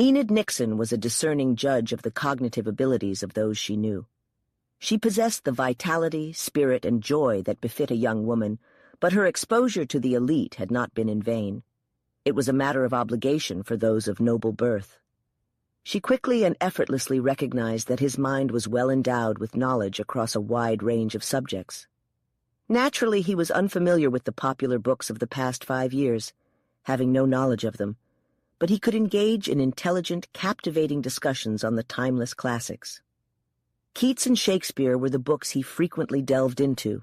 Enid Nixon was a discerning judge of the cognitive abilities of those she knew. She possessed the vitality, spirit, and joy that befit a young woman, but her exposure to the elite had not been in vain. It was a matter of obligation for those of noble birth. She quickly and effortlessly recognized that his mind was well endowed with knowledge across a wide range of subjects. Naturally, he was unfamiliar with the popular books of the past 5 years, having no knowledge of them, but he could engage in intelligent, captivating discussions on the timeless classics. Keats and Shakespeare were the books he frequently delved into.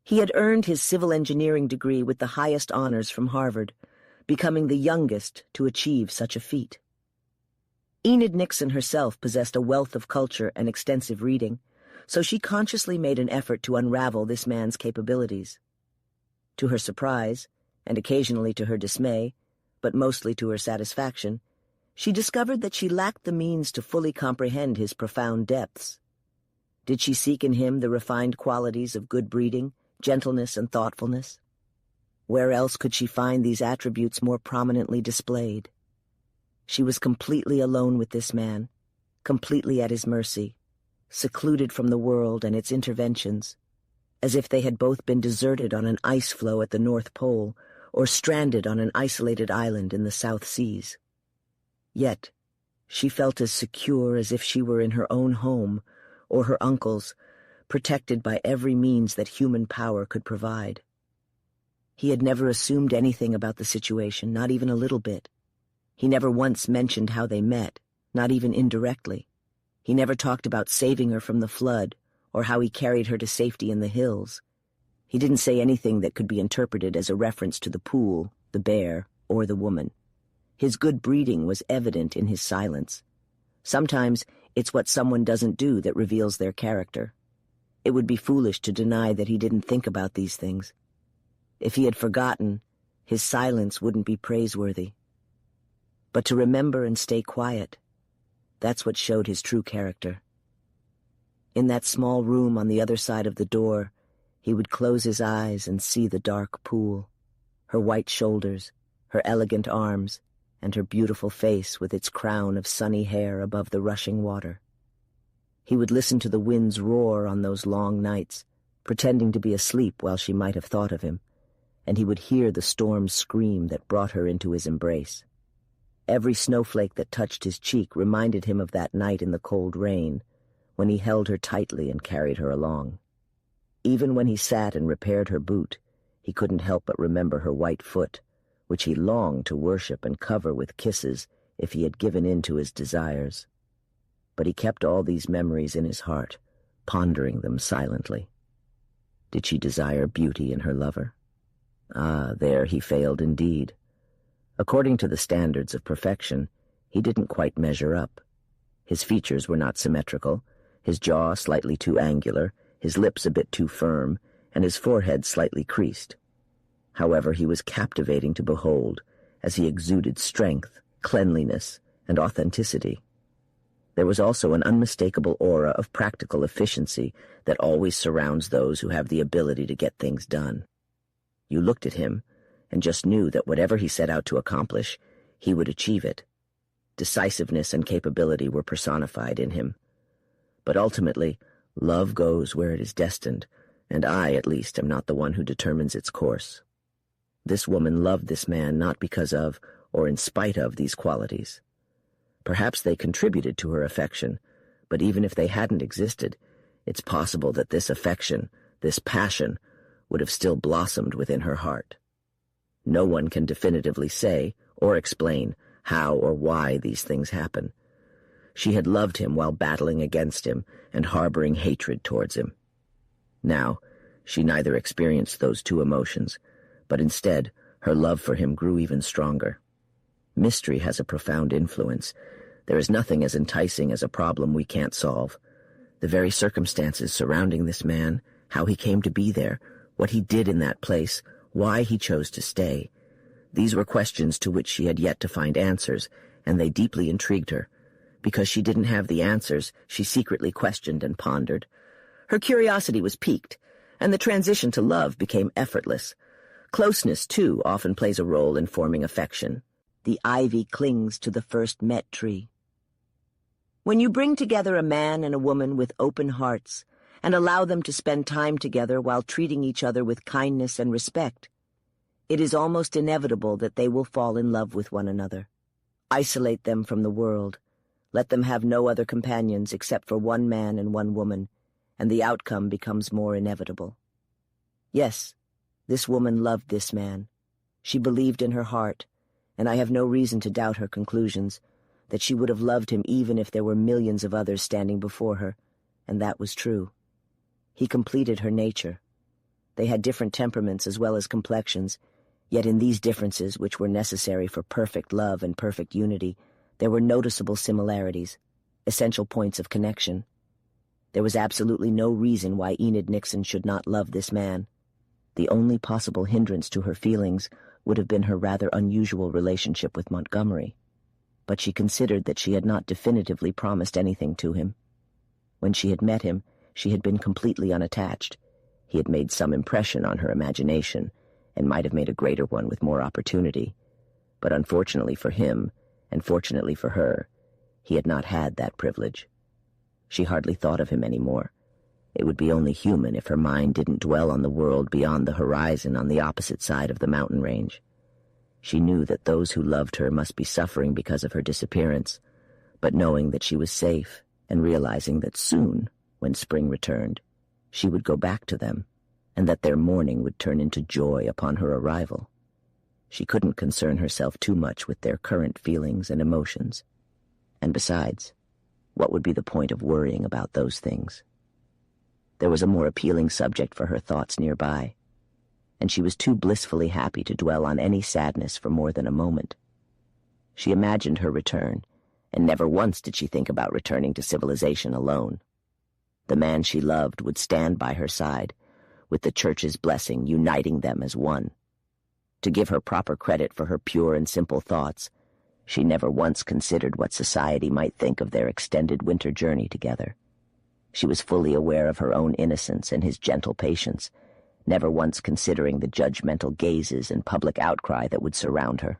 He had earned his civil engineering degree with the highest honors from Harvard, becoming the youngest to achieve such a feat. Enid Nixon herself possessed a wealth of culture and extensive reading, so she consciously made an effort to unravel this man's capabilities. To her surprise, and occasionally to her dismay, but mostly to her satisfaction, she discovered that she lacked the means to fully comprehend his profound depths. Did she seek in him the refined qualities of good breeding, gentleness, and thoughtfulness? Where else could she find these attributes more prominently displayed? She was completely alone with this man, completely at his mercy, secluded from the world and its interventions, as if they had both been deserted on an ice floe at the North Pole or stranded on an isolated island in the South Seas. Yet, she felt as secure as if she were in her own home or her uncle's, protected by every means that human power could provide. He had never assumed anything about the situation, not even a little bit. He never once mentioned how they met, not even indirectly. He never talked about saving her from the flood or how he carried her to safety in the hills. He didn't say anything that could be interpreted as a reference to the pool, the bear, or the woman. His good breeding was evident in his silence. Sometimes it's what someone doesn't do that reveals their character. It would be foolish to deny that he didn't think about these things. If he had forgotten, his silence wouldn't be praiseworthy. But to remember and stay quiet, that's what showed his true character. In that small room on the other side of the door, he would close his eyes and see the dark pool, her white shoulders, her elegant arms, and her beautiful face with its crown of sunny hair above the rushing water. He would listen to the wind's roar on those long nights, pretending to be asleep while she might have thought of him, and he would hear the storm's scream that brought her into his embrace. Every snowflake that touched his cheek reminded him of that night in the cold rain, when he held her tightly and carried her along. Even when he sat and repaired her boot, he couldn't help but remember her white foot, which he longed to worship and cover with kisses if he had given in to his desires. But he kept all these memories in his heart, pondering them silently. Did she desire beauty in her lover? Ah, there he failed indeed. According to the standards of perfection, he didn't quite measure up. His features were not symmetrical, his jaw slightly too angular, his lips a bit too firm, and his forehead slightly creased. However, he was captivating to behold, as he exuded strength, cleanliness, and authenticity. There was also an unmistakable aura of practical efficiency that always surrounds those who have the ability to get things done. You looked at him, and just knew that whatever he set out to accomplish, he would achieve it. Decisiveness and capability were personified in him. But ultimately, love goes where it is destined, and I, at least, am not the one who determines its course. This woman loved this man not because of, or in spite of, these qualities. Perhaps they contributed to her affection, but even if they hadn't existed, it's possible that this affection, this passion, would have still blossomed within her heart. No one can definitively say or explain how or why these things happen. She had loved him while battling against him and harboring hatred towards him. Now, she neither experienced those two emotions, but instead her love for him grew even stronger. Mystery has a profound influence. There is nothing as enticing as a problem we can't solve. The very circumstances surrounding this man, how he came to be there, what he did in that place, why he chose to stay. These were questions to which she had yet to find answers, and they deeply intrigued her. Because she didn't have the answers, she secretly questioned and pondered. Her curiosity was piqued, and the transition to love became effortless. Closeness, too, often plays a role in forming affection. The ivy clings to the first met tree. When you bring together a man and a woman with open hearts and allow them to spend time together while treating each other with kindness and respect, it is almost inevitable that they will fall in love with one another. Isolate them from the world. Let them have no other companions except for one man and one woman, and the outcome becomes more inevitable. Yes, this woman loved this man. She believed in her heart, and I have no reason to doubt her conclusions, that she would have loved him even if there were millions of others standing before her, and that was true. He completed her nature. They had different temperaments as well as complexions, yet in these differences, which were necessary for perfect love and perfect unity, there were noticeable similarities, essential points of connection. There was absolutely no reason why Enid Nixon should not love this man. The only possible hindrance to her feelings would have been her rather unusual relationship with Montgomery. But she considered that she had not definitively promised anything to him. When she had met him, she had been completely unattached. He had made some impression on her imagination, and might have made a greater one with more opportunity. But unfortunately for him, and fortunately for her, he had not had that privilege. She hardly thought of him anymore. It would be only human if her mind didn't dwell on the world beyond the horizon on the opposite side of the mountain range. She knew that those who loved her must be suffering because of her disappearance, but knowing that she was safe and realizing that soon, when spring returned, she would go back to them, and that their mourning would turn into joy upon her arrival. She couldn't concern herself too much with their current feelings and emotions. And besides, what would be the point of worrying about those things? There was a more appealing subject for her thoughts nearby, and she was too blissfully happy to dwell on any sadness for more than a moment. She imagined her return, and never once did she think about returning to civilization alone. The man she loved would stand by her side, with the Church's blessing uniting them as one. To give her proper credit for her pure and simple thoughts, she never once considered what society might think of their extended winter journey together. She was fully aware of her own innocence and his gentle patience, never once considering the judgmental gazes and public outcry that would surround her.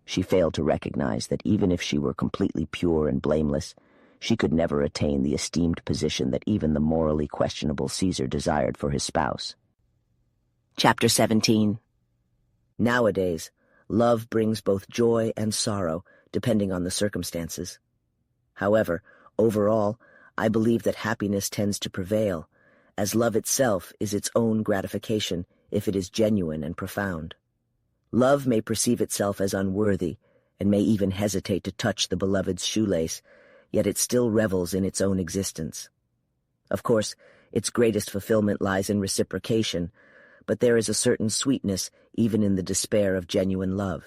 She failed to recognize that even if she were completely pure and blameless, she could never attain the esteemed position that even the morally questionable Caesar desired for his spouse. Chapter 17. Nowadays, love brings both joy and sorrow, depending on the circumstances. However, overall, I believe that happiness tends to prevail, as love itself is its own gratification if it is genuine and profound. Love may perceive itself as unworthy, and may even hesitate to touch the beloved's shoelace, yet it still revels in its own existence. Of course, its greatest fulfillment lies in reciprocation, but there is a certain sweetness even in the despair of genuine love.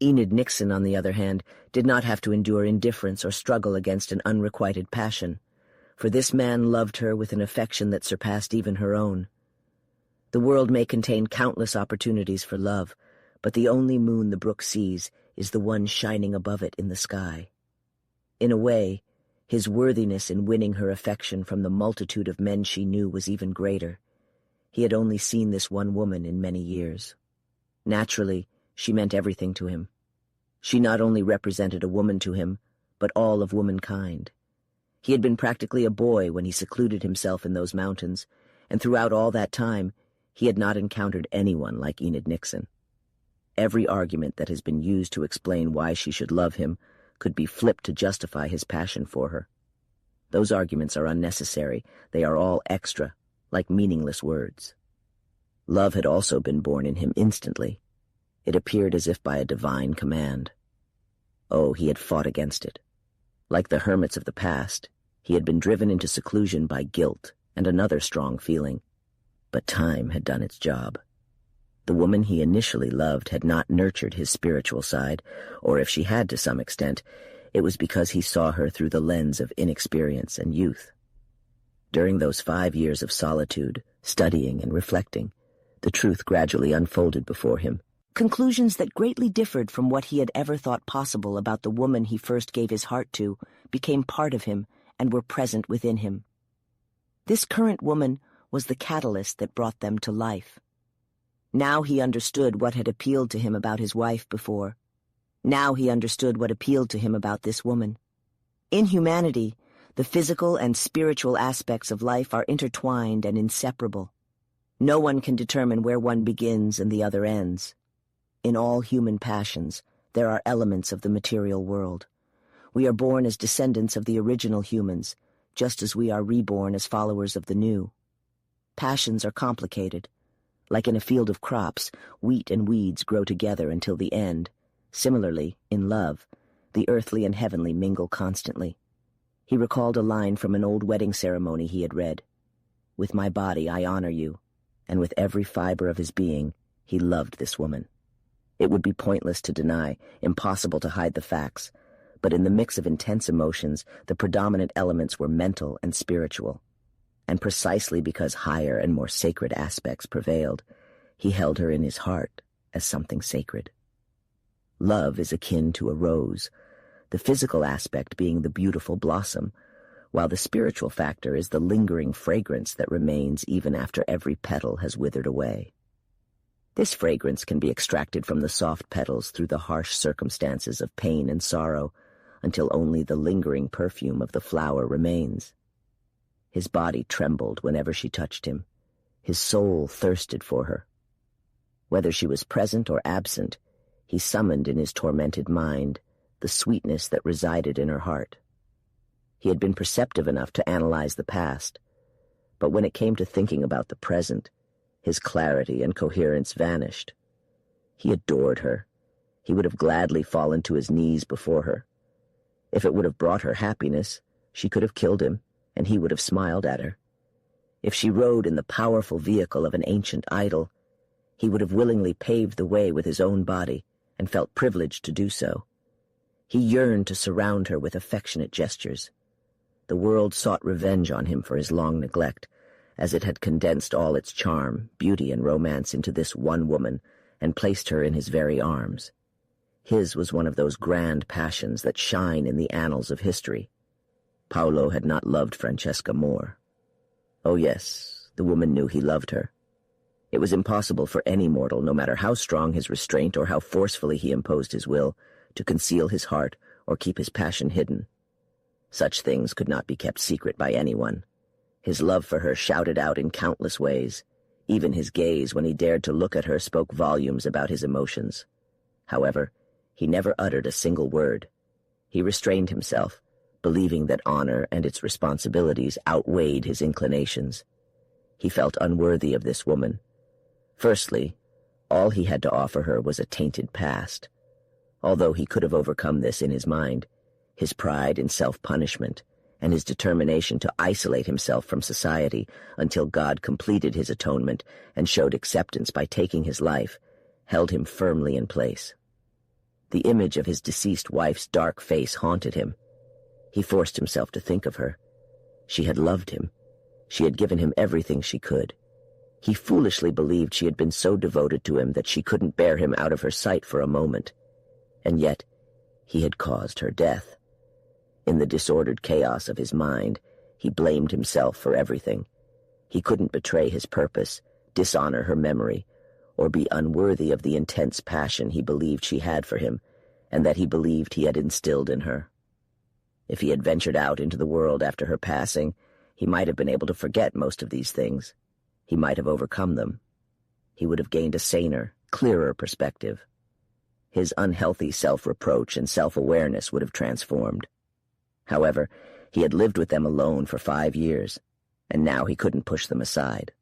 Enid Nixon, on the other hand, did not have to endure indifference or struggle against an unrequited passion, for this man loved her with an affection that surpassed even her own. The world may contain countless opportunities for love, but the only moon the brook sees is the one shining above it in the sky. In a way, his worthiness in winning her affection from the multitude of men she knew was even greater. He had only seen this one woman in many years. Naturally, she meant everything to him. She not only represented a woman to him, but all of womankind. He had been practically a boy when he secluded himself in those mountains, and throughout all that time, he had not encountered anyone like Enid Nixon. Every argument that has been used to explain why she should love him could be flipped to justify his passion for her. Those arguments are unnecessary. They are all extra, like meaningless words. Love had also been born in him instantly. It appeared as if by a divine command. Oh, he had fought against it. Like the hermits of the past, he had been driven into seclusion by guilt and another strong feeling. But time had done its job. The woman he initially loved had not nurtured his spiritual side, or if she had to some extent, it was because he saw her through the lens of inexperience and youth. During those 5 years of solitude, studying and reflecting, the truth gradually unfolded before him. Conclusions that greatly differed from what he had ever thought possible about the woman he first gave his heart to became part of him and were present within him. This current woman was the catalyst that brought them to life. Now he understood what had appealed to him about his wife before. Now he understood what appealed to him about this woman. In humanity, the physical and spiritual aspects of life are intertwined and inseparable. No one can determine where one begins and the other ends. In all human passions, there are elements of the material world. We are born as descendants of the original humans, just as we are reborn as followers of the new. Passions are complicated. Like in a field of crops, wheat and weeds grow together until the end. Similarly, in love, the earthly and heavenly mingle constantly. He recalled a line from an old wedding ceremony he had read. "With my body I honor you," and with every fiber of his being, he loved this woman. It would be pointless to deny, impossible to hide the facts, but in the mix of intense emotions, the predominant elements were mental and spiritual. And precisely because higher and more sacred aspects prevailed, he held her in his heart as something sacred. Love is akin to a rose, the physical aspect being the beautiful blossom, while the spiritual factor is the lingering fragrance that remains even after every petal has withered away. This fragrance can be extracted from the soft petals through the harsh circumstances of pain and sorrow, until only the lingering perfume of the flower remains. His body trembled whenever she touched him. His soul thirsted for her. Whether she was present or absent, he summoned in his tormented mind the sweetness that resided in her heart. He had been perceptive enough to analyze the past, but when it came to thinking about the present, his clarity and coherence vanished. He adored her. He would have gladly fallen to his knees before her. If it would have brought her happiness, she could have killed him, and he would have smiled at her. If she rode in the powerful vehicle of an ancient idol, he would have willingly paved the way with his own body, and felt privileged to do so. He yearned to surround her with affectionate gestures. The world sought revenge on him for his long neglect, as it had condensed all its charm, beauty, and romance into this one woman and placed her in his very arms. His was one of those grand passions that shine in the annals of history. Paolo had not loved Francesca more. Oh yes, the woman knew he loved her. It was impossible for any mortal, no matter how strong his restraint or how forcefully he imposed his will, to conceal his heart or keep his passion hidden. Such things could not be kept secret by anyone. His love for her shouted out in countless ways. Even his gaze, when he dared to look at her, spoke volumes about his emotions. However, he never uttered a single word. He restrained himself, believing that honor and its responsibilities outweighed his inclinations. He felt unworthy of this woman. Firstly, all he had to offer her was a tainted past. Although he could have overcome this in his mind, his pride in self-punishment and his determination to isolate himself from society until God completed his atonement and showed acceptance by taking his life, held him firmly in place. The image of his deceased wife's dark face haunted him. He forced himself to think of her. She had loved him. She had given him everything she could. He foolishly believed she had been so devoted to him that she couldn't bear him out of her sight for a moment. And yet, he had caused her death. In the disordered chaos of his mind, he blamed himself for everything. He couldn't betray his purpose, dishonor her memory, or be unworthy of the intense passion he believed she had for him, and that he believed he had instilled in her. If he had ventured out into the world after her passing, he might have been able to forget most of these things. He might have overcome them. He would have gained a saner, clearer perspective. His unhealthy self-reproach and self-awareness would have transformed. However, he had lived with them alone for 5 years, and now he couldn't push them aside.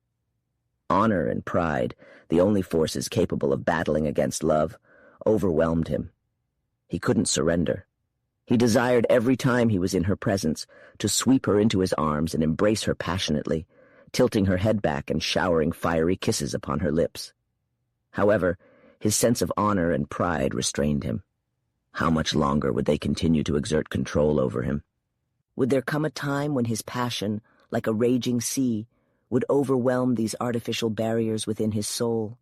Honor and pride, the only forces capable of battling against love, overwhelmed him. He couldn't surrender. He desired every time he was in her presence to sweep her into his arms and embrace her passionately, tilting her head back and showering fiery kisses upon her lips. However, his sense of honor and pride restrained him. How much longer would they continue to exert control over him? Would there come a time when his passion, like a raging sea, would overwhelm these artificial barriers within his soul,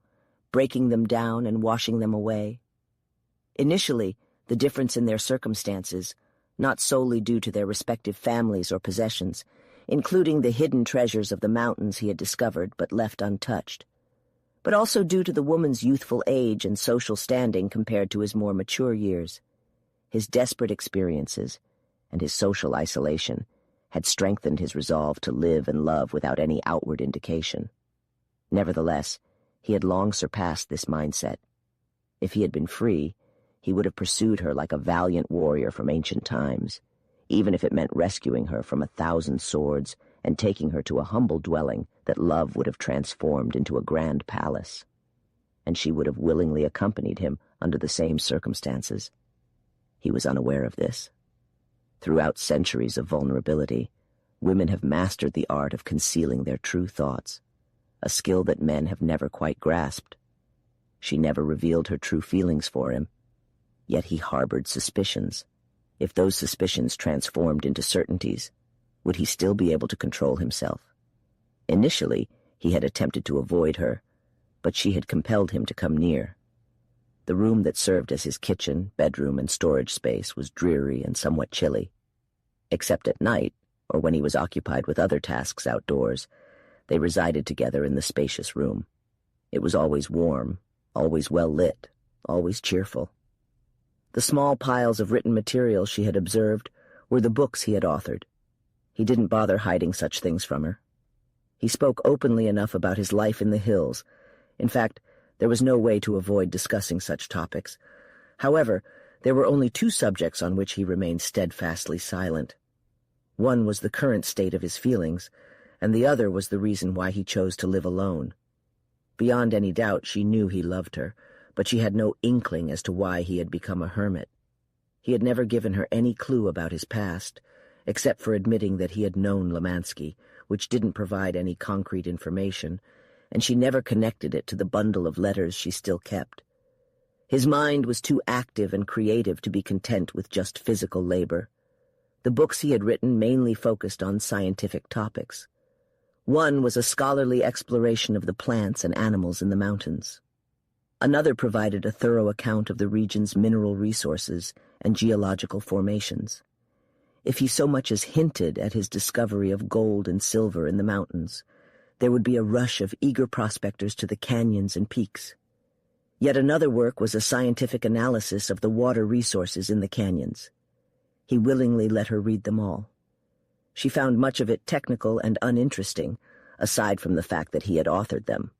breaking them down and washing them away? Initially, the difference in their circumstances, not solely due to their respective families or possessions, including the hidden treasures of the mountains he had discovered but left untouched, but also due to the woman's youthful age and social standing compared to his more mature years. His desperate experiences and his social isolation had strengthened his resolve to live and love without any outward indication. Nevertheless, he had long surpassed this mindset. If he had been free, he would have pursued her like a valiant warrior from ancient times, even if it meant rescuing her from 1,000 swords and taking her to a humble dwelling that love would have transformed into a grand palace. And she would have willingly accompanied him under the same circumstances. He was unaware of this. Throughout centuries of vulnerability, women have mastered the art of concealing their true thoughts, a skill that men have never quite grasped. She never revealed her true feelings for him, yet he harbored suspicions. If those suspicions transformed into certainties, would he still be able to control himself? Initially, he had attempted to avoid her, but she had compelled him to come near. The room that served as his kitchen, bedroom, and storage space was dreary and somewhat chilly. Except at night, or when he was occupied with other tasks outdoors, they resided together in the spacious room. It was always warm, always well lit, always cheerful. The small piles of written material she had observed were the books he had authored. He didn't bother hiding such things from her. He spoke openly enough about his life in the hills. In fact, there was no way to avoid discussing such topics. However, there were only 2 subjects on which he remained steadfastly silent. One was the current state of his feelings, and the other was the reason why he chose to live alone. Beyond any doubt, she knew he loved her, but she had no inkling as to why he had become a hermit. He had never given her any clue about his past, except for admitting that he had known Lemansky, which didn't provide any concrete information, and she never connected it to the bundle of letters she still kept. His mind was too active and creative to be content with just physical labor. The books he had written mainly focused on scientific topics. One was a scholarly exploration of the plants and animals in the mountains. Another provided a thorough account of the region's mineral resources and geological formations. If he so much as hinted at his discovery of gold and silver in the mountains, there would be a rush of eager prospectors to the canyons and peaks. Yet another work was a scientific analysis of the water resources in the canyons. He willingly let her read them all. She found much of it technical and uninteresting, aside from the fact that he had authored them.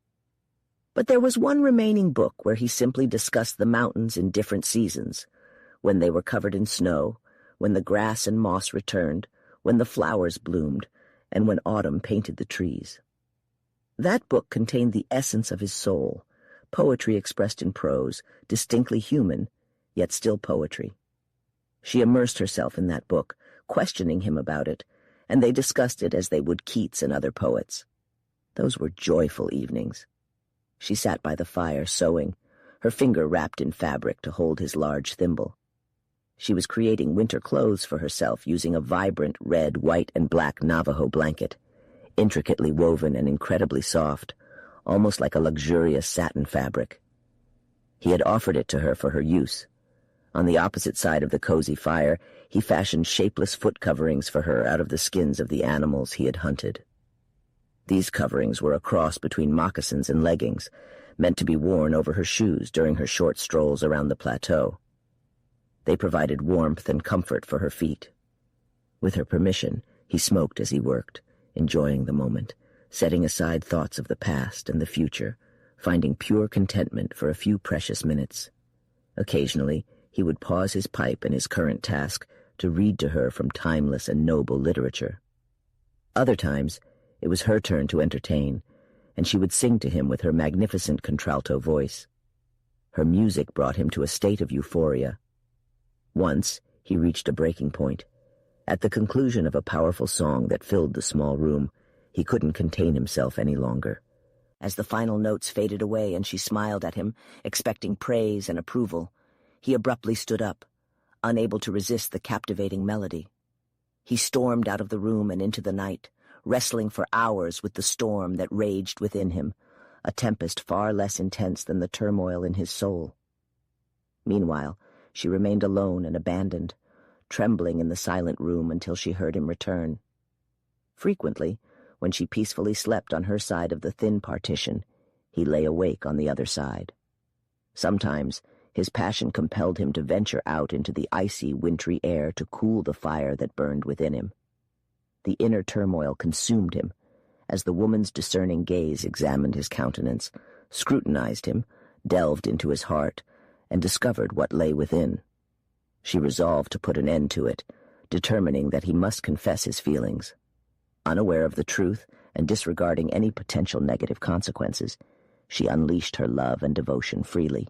But there was one remaining book where he simply discussed the mountains in different seasons, when they were covered in snow, when the grass and moss returned, when the flowers bloomed, and when autumn painted the trees. That book contained the essence of his soul, poetry expressed in prose, distinctly human, yet still poetry. She immersed herself in that book, questioning him about it, and they discussed it as they would Keats and other poets. Those were joyful evenings. She sat by the fire sewing, her finger wrapped in fabric to hold his large thimble. She was creating winter clothes for herself using a vibrant red, white, and black Navajo blanket, intricately woven and incredibly soft, almost like a luxurious satin fabric. He had offered it to her for her use. On the opposite side of the cozy fire, he fashioned shapeless foot coverings for her out of the skins of the animals he had hunted. These coverings were a cross between moccasins and leggings, meant to be worn over her shoes during her short strolls around the plateau. They provided warmth and comfort for her feet. With her permission, he smoked as he worked, enjoying the moment, setting aside thoughts of the past and the future, finding pure contentment for a few precious minutes. Occasionally, he would pause his pipe and his current task to read to her from timeless and noble literature. Other times, it was her turn to entertain, and she would sing to him with her magnificent contralto voice. Her music brought him to a state of euphoria. Once, he reached a breaking point. At the conclusion of a powerful song that filled the small room, he couldn't contain himself any longer. As the final notes faded away and she smiled at him, expecting praise and approval, he abruptly stood up, unable to resist the captivating melody. He stormed out of the room and into the night, wrestling for hours with the storm that raged within him, a tempest far less intense than the turmoil in his soul. Meanwhile, she remained alone and abandoned, trembling in the silent room until she heard him return. Frequently, when she peacefully slept on her side of the thin partition, he lay awake on the other side. Sometimes his passion compelled him to venture out into the icy, wintry air to cool the fire that burned within him. The inner turmoil consumed him as the woman's discerning gaze examined his countenance, scrutinized him, delved into his heart, and discovered what lay within. She resolved to put an end to it, determining that he must confess his feelings. Unaware of the truth and disregarding any potential negative consequences, she unleashed her love and devotion freely.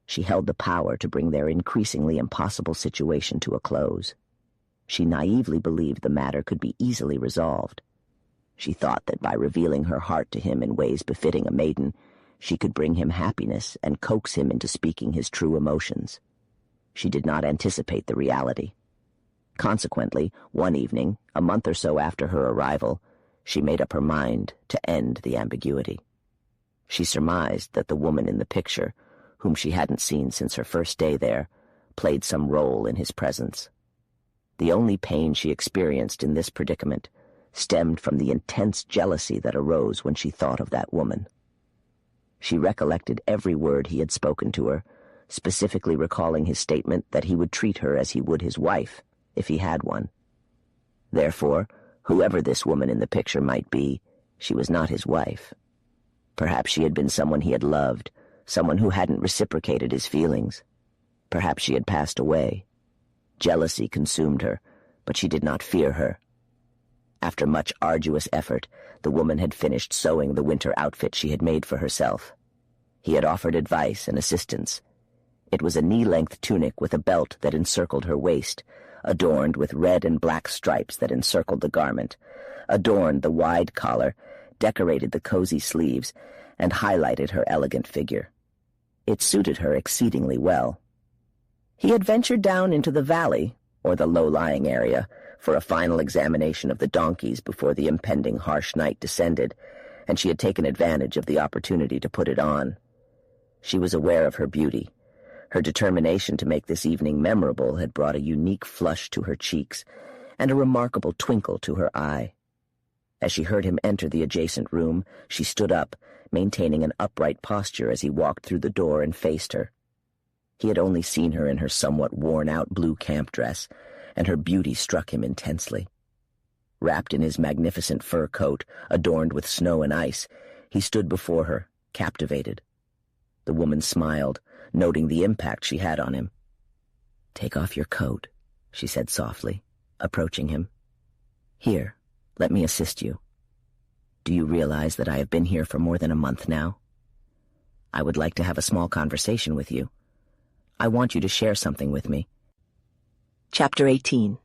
She held the power to bring their increasingly impossible situation to a close. She naively believed the matter could be easily resolved. She thought that by revealing her heart to him in ways befitting a maiden, she could bring him happiness and coax him into speaking his true emotions. She did not anticipate the reality. Consequently, one evening, a month or so after her arrival, she made up her mind to end the ambiguity. She surmised that the woman in the picture, whom she hadn't seen since her first day there, played some role in his presence. The only pain she experienced in this predicament stemmed from the intense jealousy that arose when she thought of that woman. She recollected every word he had spoken to her, specifically recalling his statement that he would treat her as he would his wife, if he had one. Therefore, whoever this woman in the picture might be, she was not his wife. Perhaps she had been someone he had loved, someone who hadn't reciprocated his feelings. Perhaps she had passed away. Jealousy consumed her, but she did not fear her. After much arduous effort, the woman had finished sewing the winter outfit she had made for herself. He had offered advice and assistance. It was a knee-length tunic with a belt that encircled her waist, adorned with red and black stripes that encircled the garment, adorned the wide collar, decorated the cozy sleeves, and highlighted her elegant figure. It suited her exceedingly well. He had ventured down into the valley, or the low-lying area, for a final examination of the donkeys before the impending harsh night descended, and she had taken advantage of the opportunity to put it on. She was aware of her beauty. Her determination to make this evening memorable had brought a unique flush to her cheeks and a remarkable twinkle to her eye. As she heard him enter the adjacent room, she stood up, maintaining an upright posture as he walked through the door and faced her. He had only seen her in her somewhat worn-out blue camp dress, and her beauty struck him intensely. Wrapped in his magnificent fur coat, adorned with snow and ice, he stood before her, captivated. The woman smiled, noting the impact she had on him. "Take off your coat," she said softly, approaching him. "Here, let me assist you. Do you realize that I have been here for more than a month now? I would like to have a small conversation with you. I want you to share something with me." Chapter 18.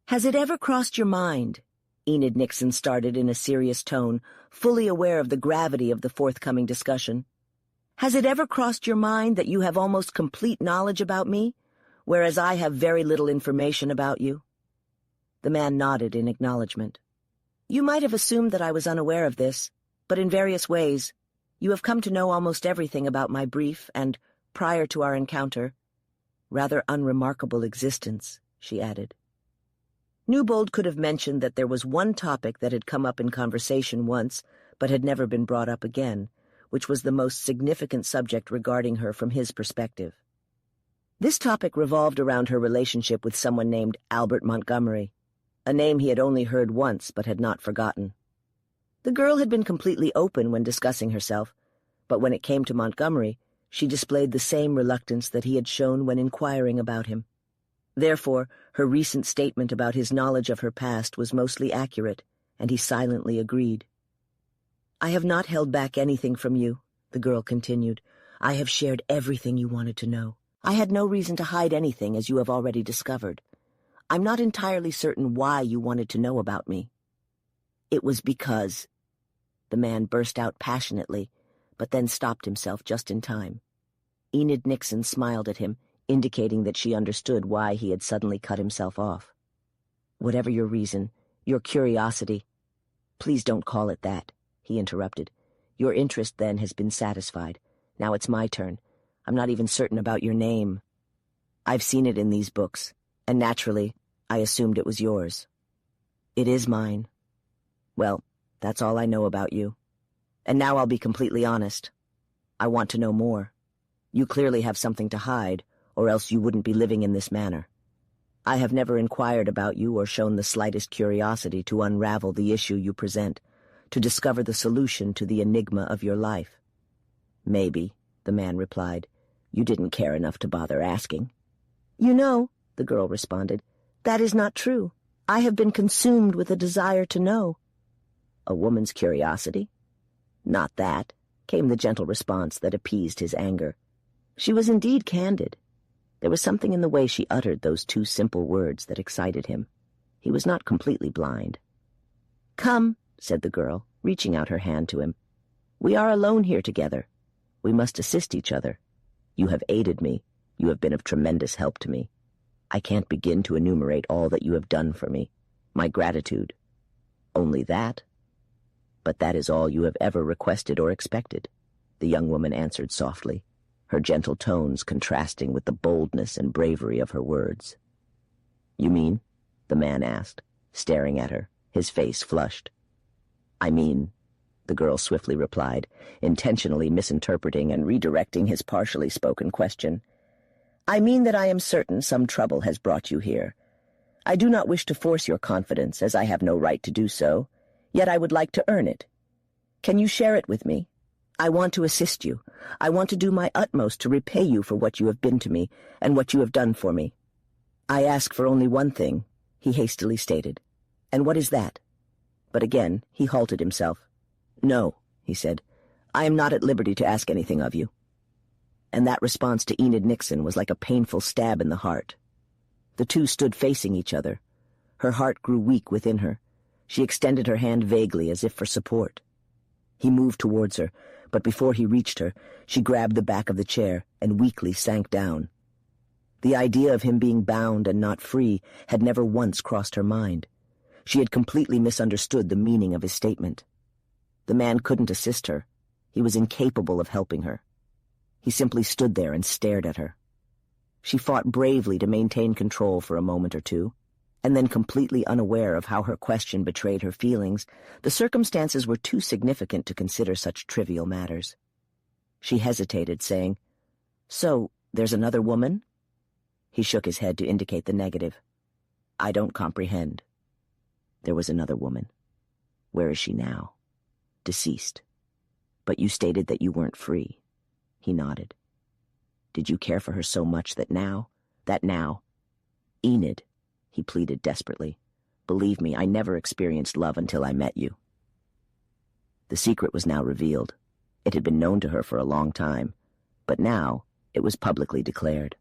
"Has it ever crossed your mind?" Enid Nixon started in a serious tone, fully aware of the gravity of the forthcoming discussion. "Has it ever crossed your mind that you have almost complete knowledge about me, whereas I have very little information about you?" The man nodded in acknowledgement. "You might have assumed that I was unaware of this, but in various ways, you have come to know almost everything about my brief and, prior to our encounter, rather unremarkable existence," she added. Newbold could have mentioned that there was one topic that had come up in conversation once, but had never been brought up again, which was the most significant subject regarding her from his perspective. This topic revolved around her relationship with someone named Albert Montgomery, a name he had only heard once but had not forgotten. The girl had been completely open when discussing herself, but when it came to Montgomery, she displayed the same reluctance that he had shown when inquiring about him. Therefore, her recent statement about his knowledge of her past was mostly accurate, and he silently agreed. "I have not held back anything from you," the girl continued. "I have shared everything you wanted to know. I had no reason to hide anything, as you have already discovered. I'm not entirely certain why you wanted to know about me. It was because—" The man burst out passionately, but then stopped himself just in time. Enid Nixon smiled at him, indicating that she understood why he had suddenly cut himself off. "Whatever your reason, your curiosity—" "Please don't call it that," he interrupted. "Your interest then has been satisfied. Now it's my turn. I'm not even certain about your name. I've seen it in these books, and naturally, I assumed it was yours. It is mine. Well, that's all I know about you. And now I'll be completely honest. I want to know more. You clearly have something to hide, or else you wouldn't be living in this manner. I have never inquired about you or shown the slightest curiosity to unravel the issue you present, to discover the solution to the enigma of your life. Maybe, the man replied, you didn't care enough to bother asking. You know, the girl responded, that is not true. I have been consumed with a desire to know. A woman's curiosity? Not that, came the gentle response that appeased his anger. She was indeed candid. There was something in the way she uttered those two simple words that excited him. He was not completely blind. Come, said the girl, reaching out her hand to him. We are alone here together. We must assist each other. You have aided me. You have been of tremendous help to me. I can't begin to enumerate all that you have done for me. My gratitude. Only that? But that is all you have ever requested or expected, the young woman answered softly, her gentle tones contrasting with the boldness and bravery of her words. You mean? The man asked, staring at her, his face flushed. I mean, the girl swiftly replied, intentionally misinterpreting and redirecting his partially spoken question. I mean that I am certain some trouble has brought you here. I do not wish to force your confidence, as I have no right to do so, yet I would like to earn it. Can you share it with me? I want to assist you. I want to do my utmost to repay you for what you have been to me and what you have done for me. I ask for only one thing, he hastily stated. And what is that? But again, he halted himself. No, he said, I am not at liberty to ask anything of you. And that response to Enid Nixon was like a painful stab in the heart. The two stood facing each other. Her heart grew weak within her. She extended her hand vaguely as if for support. He moved towards her, but before he reached her, she grabbed the back of the chair and weakly sank down. The idea of him being bound and not free had never once crossed her mind. She had completely misunderstood the meaning of his statement. The man couldn't assist her. He was incapable of helping her. He simply stood there and stared at her. She fought bravely to maintain control for a moment or two, and then, completely unaware of how her question betrayed her feelings, the circumstances were too significant to consider such trivial matters. She hesitated, saying, So, there's another woman? He shook his head to indicate the negative. I don't comprehend. There was another woman. Where is she now? Deceased. But you stated that you weren't free. He nodded. Did you care for her so much that now? Enid, he pleaded desperately. Believe me, I never experienced love until I met you. The secret was now revealed. It had been known to her for a long time, but now it was publicly declared.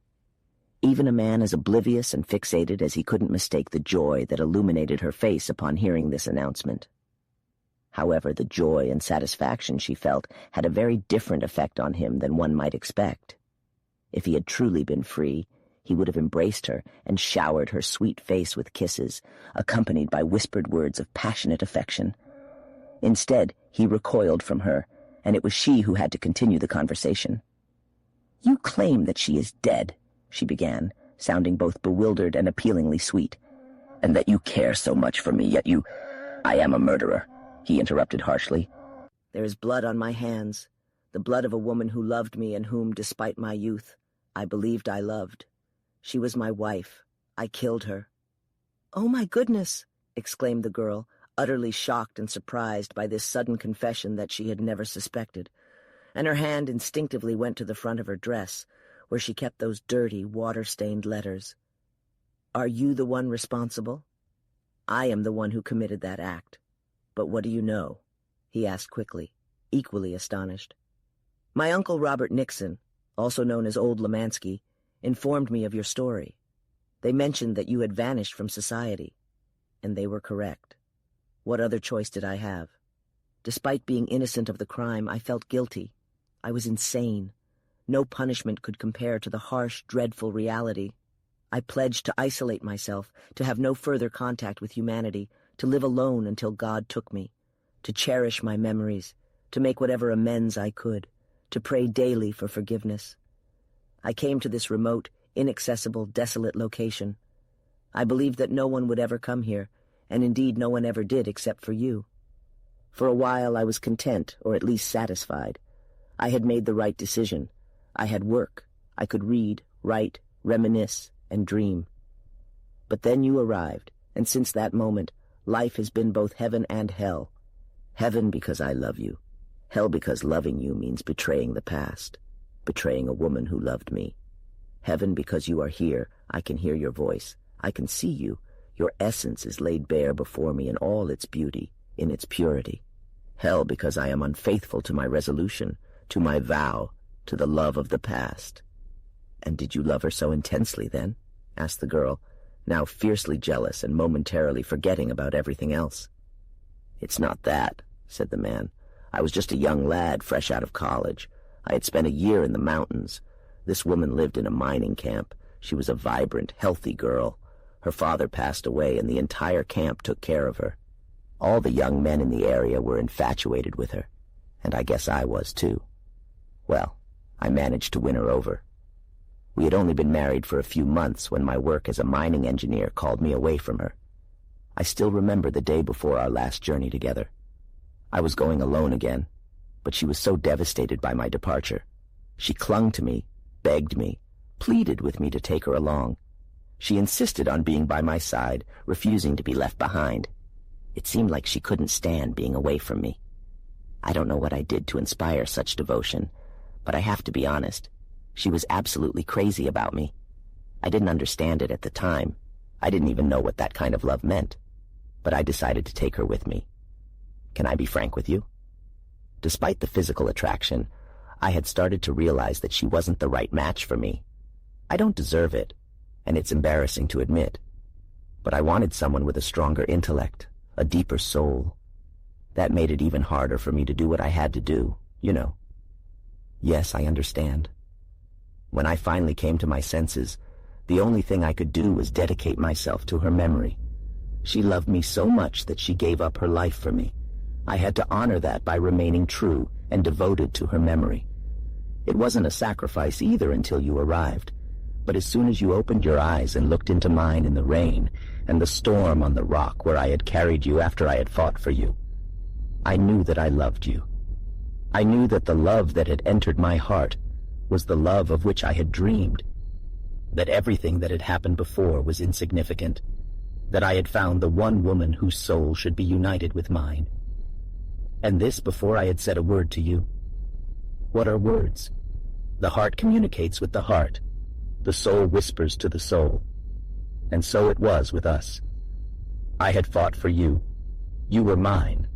Even a man as oblivious and fixated as he couldn't mistake the joy that illuminated her face upon hearing this announcement. However, the joy and satisfaction she felt had a very different effect on him than one might expect. If he had truly been free, he would have embraced her and showered her sweet face with kisses, accompanied by whispered words of passionate affection. Instead, he recoiled from her, and it was she who had to continue the conversation. You claim that she is dead, she began, sounding both bewildered and appealingly sweet. And that you care so much for me, yet you— I am a murderer, he interrupted harshly. There is blood on my hands, the blood of a woman who loved me and whom, despite my youth, I believed I loved. She was my wife. I killed her. Oh, my goodness, exclaimed the girl, utterly shocked and surprised by this sudden confession that she had never suspected, and her hand instinctively went to the front of her dress, where she kept those dirty, water-stained letters. Are you the one responsible? I am the one who committed that act. But what do you know? He asked quickly, equally astonished. My uncle Robert Nixon, also known as Old Lemansky, informed me of your story. They mentioned that you had vanished from society, and they were correct. What other choice did I have? Despite being innocent of the crime, I felt guilty. I was insane. No punishment could compare to the harsh, dreadful reality. I pledged to isolate myself, to have no further contact with humanity, to live alone until God took me, to cherish my memories, to make whatever amends I could, to pray daily for forgiveness. I came to this remote, inaccessible, desolate location. I believed that no one would ever come here, and indeed no one ever did except for you. For a while I was content, or at least satisfied. I had made the right decision. I had work. I could read, write, reminisce, and dream. But then you arrived, and since that moment, life has been both heaven and hell. Heaven because I love you. Hell because loving you means betraying the past, betraying a woman who loved me. Heaven because you are here, I can hear your voice, I can see you. Your essence is laid bare before me in all its beauty, in its purity. Hell because I am unfaithful to my resolution, to my vow, to the love of the past. And did you love her so intensely then? Asked the girl, now fiercely jealous and momentarily forgetting about everything else. It's not that, said the man. I was just a young lad fresh out of college. I had spent a year in the mountains. This woman lived in a mining camp. She was a vibrant, healthy girl. Her father passed away, and the entire camp took care of her. All the young men in the area were infatuated with her, and I guess I was too. Well, I managed to win her over. We had only been married for a few months when my work as a mining engineer called me away from her. I still remember the day before our last journey together. I was going alone again, but she was so devastated by my departure. She clung to me, begged me, pleaded with me to take her along. She insisted on being by my side, refusing to be left behind. It seemed like she couldn't stand being away from me. I don't know what I did to inspire such devotion, but I have to be honest. She was absolutely crazy about me. I didn't understand it at the time. I didn't even know what that kind of love meant. But I decided to take her with me. Can I be frank with you? Despite the physical attraction, I had started to realize that she wasn't the right match for me. I don't deserve it, and it's embarrassing to admit. But I wanted someone with a stronger intellect, a deeper soul. That made it even harder for me to do what I had to do, you know. Yes, I understand. When I finally came to my senses, the only thing I could do was dedicate myself to her memory. She loved me so much that she gave up her life for me. I had to honor that by remaining true and devoted to her memory. It wasn't a sacrifice either until you arrived. But as soon as you opened your eyes and looked into mine in the rain and the storm on the rock where I had carried you after I had fought for you, I knew that I loved you. I knew that the love that had entered my heart was the love of which I had dreamed, that everything that had happened before was insignificant, that I had found the one woman whose soul should be united with mine. And this before I had said a word to you. What are words? The heart communicates with the heart. The soul whispers to the soul. And so it was with us. I had fought for you. You were mine.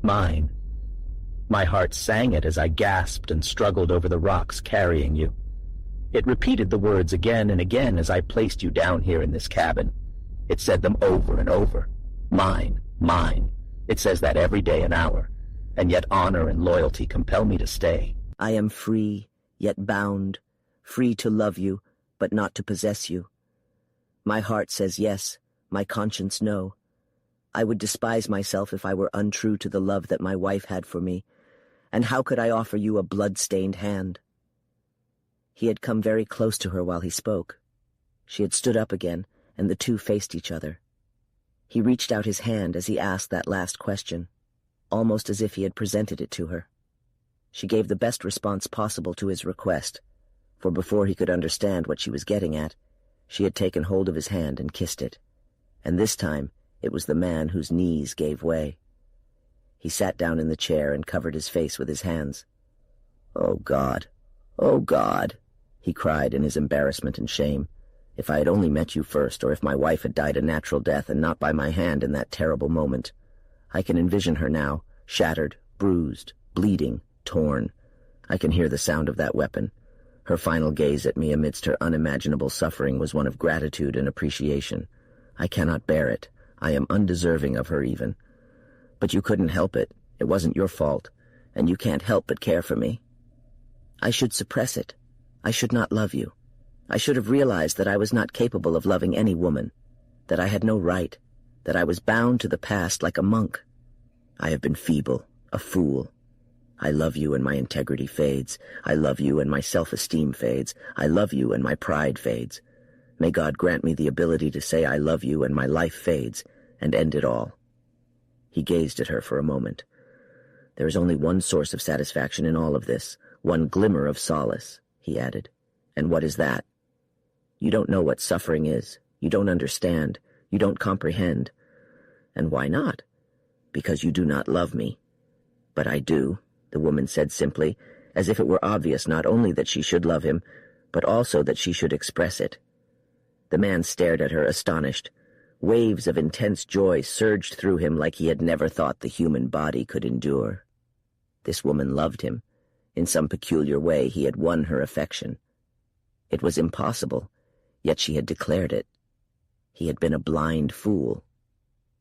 Mine. My heart sang it as I gasped and struggled over the rocks carrying you. It repeated the words again and again as I placed you down here in this cabin. It said them over and over. Mine, mine. It says that every day and hour. And yet honor and loyalty compel me to stay. I am free, yet bound. Free to love you, but not to possess you. My heart says yes, my conscience no. I would despise myself if I were untrue to the love that my wife had for me, and how could I offer you a blood-stained hand? He had come very close to her while he spoke. She had stood up again, and the two faced each other. He reached out his hand as he asked that last question, almost as if he had presented it to her. She gave the best response possible to his request, for before he could understand what she was getting at, she had taken hold of his hand and kissed it, and this time it was the man whose knees gave way. He sat down in the chair and covered his face with his hands. "Oh, God! Oh, God!" he cried in his embarrassment and shame. "If I had only met you first, or if my wife had died a natural death and not by my hand in that terrible moment. I can envision her now, shattered, bruised, bleeding, torn. I can hear the sound of that weapon. Her final gaze at me amidst her unimaginable suffering was one of gratitude and appreciation. I cannot bear it. I am undeserving of her even. But you couldn't help it. It wasn't your fault, and you can't help but care for me. I should suppress it. I should not love you. I should have realized that I was not capable of loving any woman, that I had no right, that I was bound to the past like a monk. I have been feeble, a fool. I love you and my integrity fades. I love you and my self-esteem fades. I love you and my pride fades. May God grant me the ability to say I love you and my life fades, and end it all." He gazed at her for a moment. There is only one source of satisfaction in all of this, one glimmer of solace, he added. And what is that? You don't know what suffering is. You don't understand. You don't comprehend. And why not? Because you do not love me. But I do, the woman said simply, as if it were obvious not only that she should love him, but also that she should express it. The man stared at her, astonished. Waves of intense joy surged through him like he had never thought the human body could endure. This woman loved him. In some peculiar way he had won her affection. It was impossible, yet she had declared it. He had been a blind fool.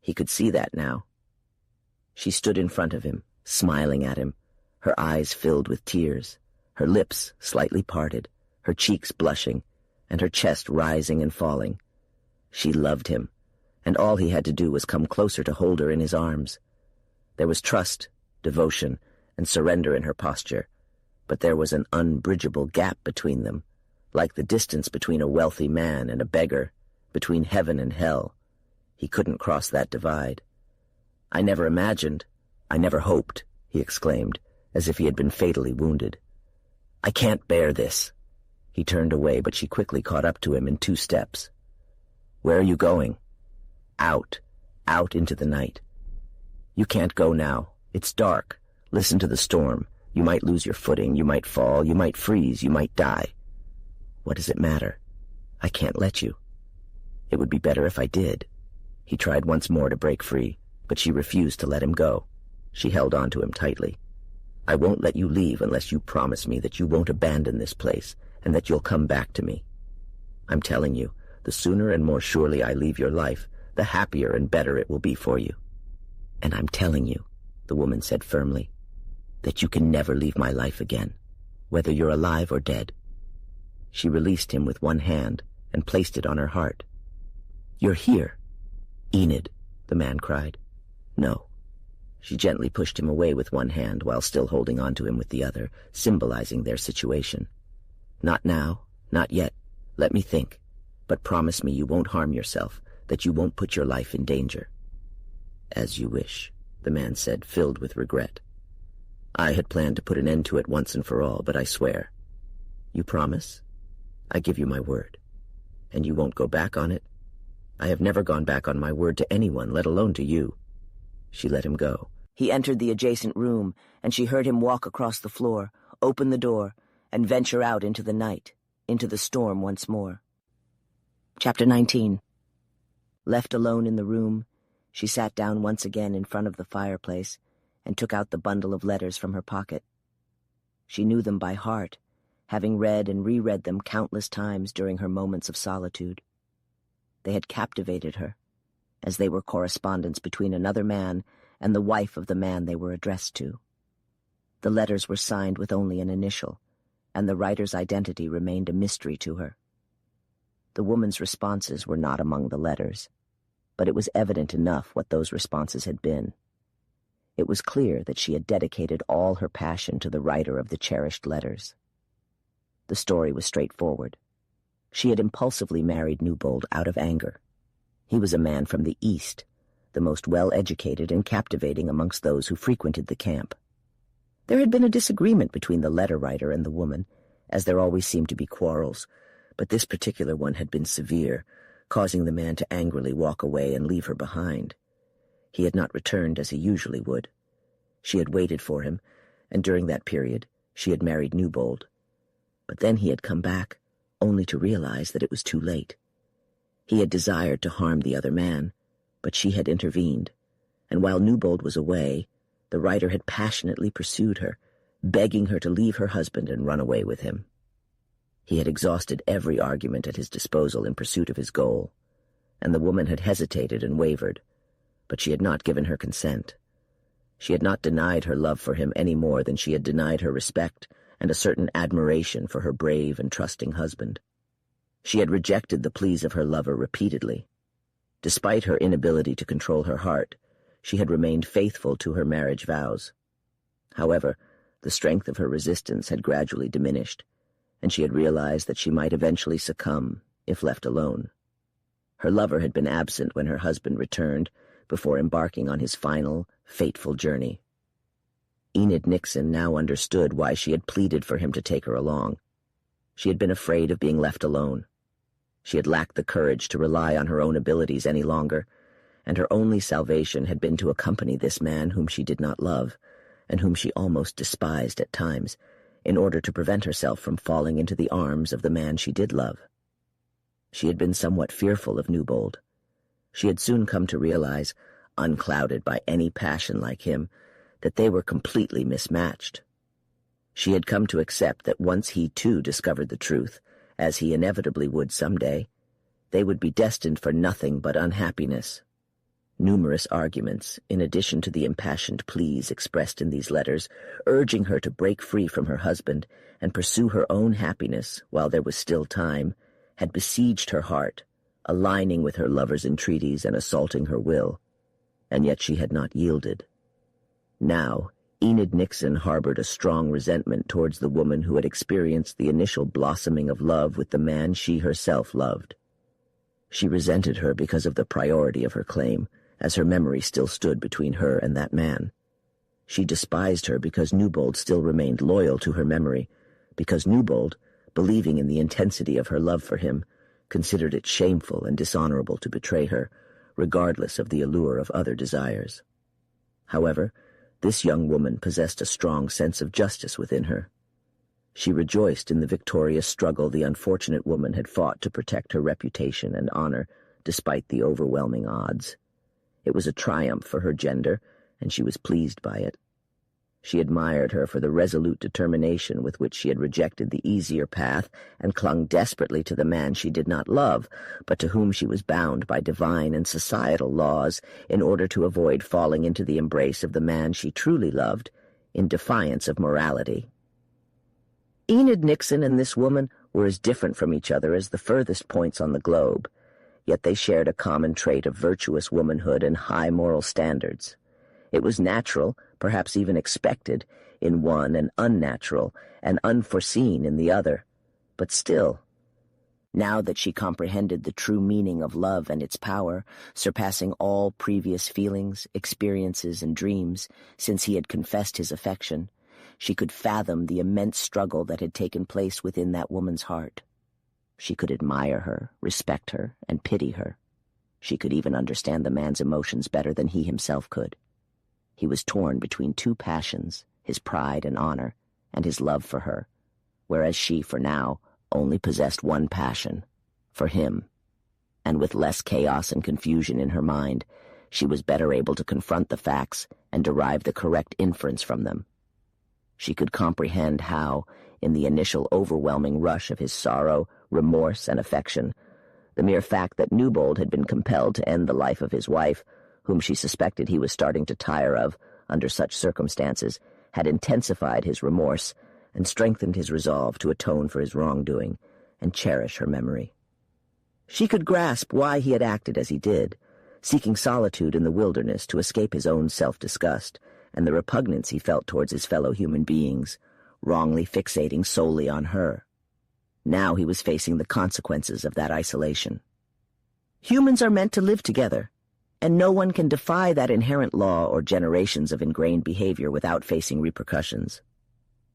He could see that now. She stood in front of him, smiling at him, her eyes filled with tears, her lips slightly parted, her cheeks blushing, and her chest rising and falling. She loved him, and all he had to do was come closer to hold her in his arms. There was trust, devotion, and surrender in her posture, but there was an unbridgeable gap between them, like the distance between a wealthy man and a beggar, between heaven and hell. He couldn't cross that divide. I never imagined, I never hoped, he exclaimed, as if he had been fatally wounded. I can't bear this. He turned away, but she quickly caught up to him in 2 steps. Where are you going? Out into the night. You can't go now. It's dark. Listen to the storm. You might lose your footing, you might fall, you might freeze, you might die. What does it matter? I can't let you. It would be better if I did. He tried once more to break free, but she refused to let him go. She held on to him tightly. I won't let you leave unless you promise me that you won't abandon this place and that you'll come back to me. I'm telling you, the sooner and more surely I leave your life, the happier and better it will be for you. And I'm telling you, the woman said firmly, that you can never leave my life again, whether you're alive or dead. She released him with one hand and placed it on her heart. You're here. Enid, the man cried. No. She gently pushed him away with one hand while still holding on to him with the other, symbolizing their situation. Not now, not yet. Let me think. But promise me you won't harm yourself, that you won't put your life in danger. As you wish, the man said, filled with regret. I had planned to put an end to it once and for all, but I swear. You promise? I give you my word. And you won't go back on it? I have never gone back on my word to anyone, let alone to you. She let him go. He entered the adjacent room, and she heard him walk across the floor, open the door, and venture out into the night, into the storm once more. Chapter 19. Left alone in the room, she sat down once again in front of the fireplace and took out the bundle of letters from her pocket. She knew them by heart, having read and reread them countless times during her moments of solitude. They had captivated her, as they were correspondence between another man and the wife of the man they were addressed to. The letters were signed with only an initial, and the writer's identity remained a mystery to her. The woman's responses were not among the letters, but it was evident enough what those responses had been. It was clear that she had dedicated all her passion to the writer of the cherished letters. The story was straightforward. She had impulsively married Newbold out of anger. He was a man from the East, the most well-educated and captivating amongst those who frequented the camp. There had been a disagreement between the letter writer and the woman, as there always seemed to be quarrels, but this particular one had been severe, causing the man to angrily walk away and leave her behind. He had not returned as he usually would. She had waited for him, and during that period she had married Newbold. But then he had come back, only to realize that it was too late. He had desired to harm the other man, but she had intervened, and while Newbold was away, the writer had passionately pursued her, begging her to leave her husband and run away with him. He had exhausted every argument at his disposal in pursuit of his goal, and the woman had hesitated and wavered, but she had not given her consent. She had not denied her love for him any more than she had denied her respect and a certain admiration for her brave and trusting husband. She had rejected the pleas of her lover repeatedly. Despite her inability to control her heart, she had remained faithful to her marriage vows. However, the strength of her resistance had gradually diminished, and she had realized that she might eventually succumb if left alone. Her lover had been absent when her husband returned, before embarking on his final, fateful journey. Enid Nixon now understood why she had pleaded for him to take her along. She had been afraid of being left alone. She had lacked the courage to rely on her own abilities any longer, and her only salvation had been to accompany this man whom she did not love, and whom she almost despised at times, in order to prevent herself from falling into the arms of the man she did love. She had been somewhat fearful of Newbold. She had soon come to realize, unclouded by any passion like him, that they were completely mismatched. She had come to accept that once he too discovered the truth, as he inevitably would someday, they would be destined for nothing but unhappiness. Numerous arguments, in addition to the impassioned pleas expressed in these letters, urging her to break free from her husband and pursue her own happiness while there was still time, had besieged her heart, aligning with her lover's entreaties and assaulting her will, and yet she had not yielded. Now, Enid Nixon harbored a strong resentment towards the woman who had experienced the initial blossoming of love with the man she herself loved. She resented her because of the priority of her claim, as her memory still stood between her and that man. She despised her because Newbold still remained loyal to her memory, because Newbold, believing in the intensity of her love for him, considered it shameful and dishonorable to betray her, regardless of the allure of other desires. However, this young woman possessed a strong sense of justice within her. She rejoiced in the victorious struggle the unfortunate woman had fought to protect her reputation and honor, despite the overwhelming odds. It was a triumph for her gender, and she was pleased by it. She admired her for the resolute determination with which she had rejected the easier path and clung desperately to the man she did not love, but to whom she was bound by divine and societal laws in order to avoid falling into the embrace of the man she truly loved, in defiance of morality. Enid Nixon and this woman were as different from each other as the furthest points on the globe, yet they shared a common trait of virtuous womanhood and high moral standards. It was natural, perhaps even expected, in one and unnatural and unforeseen in the other. But still, now that she comprehended the true meaning of love and its power, surpassing all previous feelings, experiences, and dreams, since he had confessed his affection, she could fathom the immense struggle that had taken place within that woman's heart. She could admire her, respect her, and pity her. She could even understand the man's emotions better than he himself could. He was torn between two passions, his pride and honor, and his love for her, whereas she, for now, only possessed one passion, for him. And with less chaos and confusion in her mind, she was better able to confront the facts and derive the correct inference from them. She could comprehend how, in the initial overwhelming rush of his sorrow, remorse, and affection, the mere fact that Newbold had been compelled to end the life of his wife, whom she suspected he was starting to tire of under such circumstances, had intensified his remorse and strengthened his resolve to atone for his wrongdoing and cherish her memory. She could grasp why he had acted as he did, seeking solitude in the wilderness to escape his own self-disgust and the repugnance he felt towards his fellow human beings, wrongly fixating solely on her. Now he was facing the consequences of that isolation. Humans are meant to live together, and no one can defy that inherent law or generations of ingrained behavior without facing repercussions.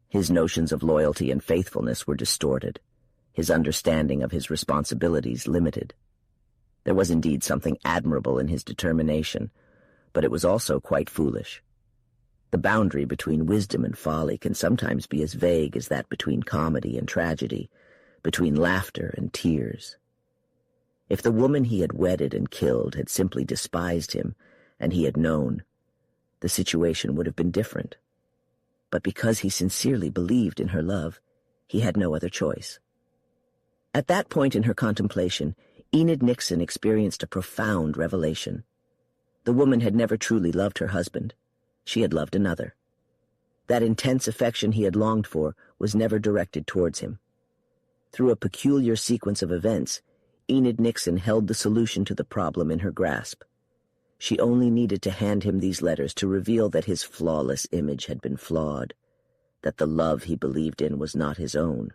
His notions of loyalty and faithfulness were distorted, his understanding of his responsibilities limited. There was indeed something admirable in his determination, but it was also quite foolish. The boundary between wisdom and folly can sometimes be as vague as that between comedy and tragedy, between laughter and tears. If the woman he had wedded and killed had simply despised him, and he had known, the situation would have been different. But because he sincerely believed in her love, he had no other choice. At that point in her contemplation, Enid Nixon experienced a profound revelation. The woman had never truly loved her husband. She had loved another. That intense affection he had longed for was never directed towards him. Through a peculiar sequence of events, Enid Nixon held the solution to the problem in her grasp. She only needed to hand him these letters to reveal that his flawless image had been flawed, that the love he believed in was not his own.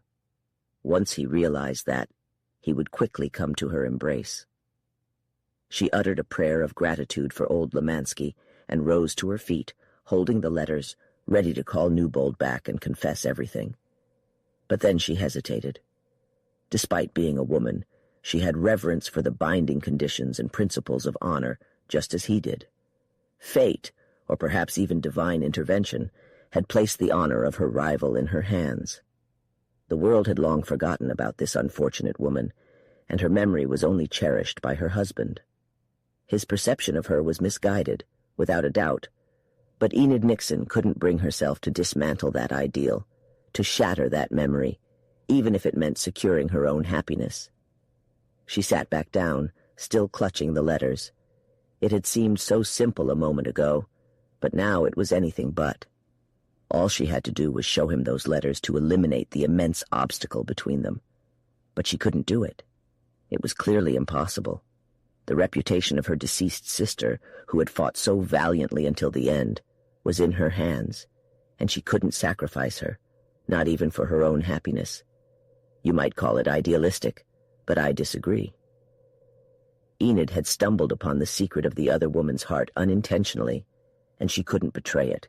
Once he realized that, he would quickly come to her embrace. She uttered a prayer of gratitude for old Lemansky and rose to her feet, holding the letters, ready to call Newbold back and confess everything. But then she hesitated. Despite being a woman, she had reverence for the binding conditions and principles of honor, just as he did. Fate, or perhaps even divine intervention, had placed the honor of her rival in her hands. The world had long forgotten about this unfortunate woman, and her memory was only cherished by her husband. His perception of her was misguided, without a doubt, but Enid Nixon couldn't bring herself to dismantle that ideal, to shatter that memory, even if it meant securing her own happiness. She sat back down, still clutching the letters. It had seemed so simple a moment ago, but now it was anything but. All she had to do was show him those letters to eliminate the immense obstacle between them. But she couldn't do it. It was clearly impossible. The reputation of her deceased sister, who had fought so valiantly until the end, was in her hands, and she couldn't sacrifice her, not even for her own happiness. You might call it idealistic, but I disagree. Enid had stumbled upon the secret of the other woman's heart unintentionally, and she couldn't betray it,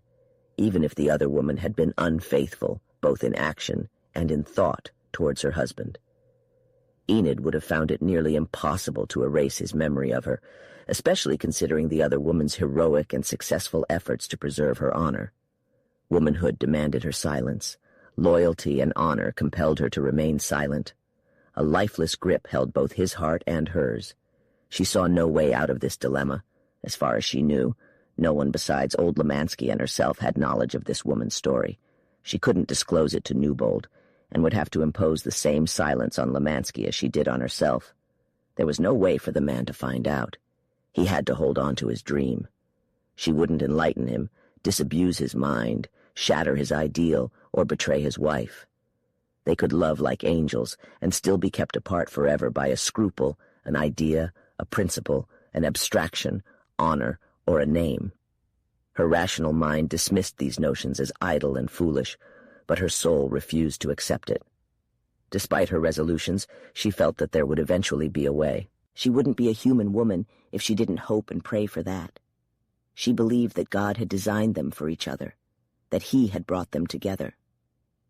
even if the other woman had been unfaithful, both in action and in thought, towards her husband. Enid would have found it nearly impossible to erase his memory of her, especially considering the other woman's heroic and successful efforts to preserve her honor. Womanhood demanded her silence. Loyalty and honor compelled her to remain silent. A lifeless grip held both his heart and hers. She saw no way out of this dilemma. As far as she knew, no one besides old Lemansky and herself had knowledge of this woman's story. She couldn't disclose it to Newbold, and would have to impose the same silence on Lemansky as she did on herself. There was no way for the man to find out. He had to hold on to his dream. She wouldn't enlighten him, disabuse his mind, shatter his ideal, or betray his wife. They could love like angels and still be kept apart forever by a scruple, an idea, a principle, an abstraction, honor, or a name. Her rational mind dismissed these notions as idle and foolish, but her soul refused to accept it. Despite her resolutions, she felt that there would eventually be a way. She wouldn't be a human woman if she didn't hope and pray for that. She believed that God had designed them for each other, that He had brought them together.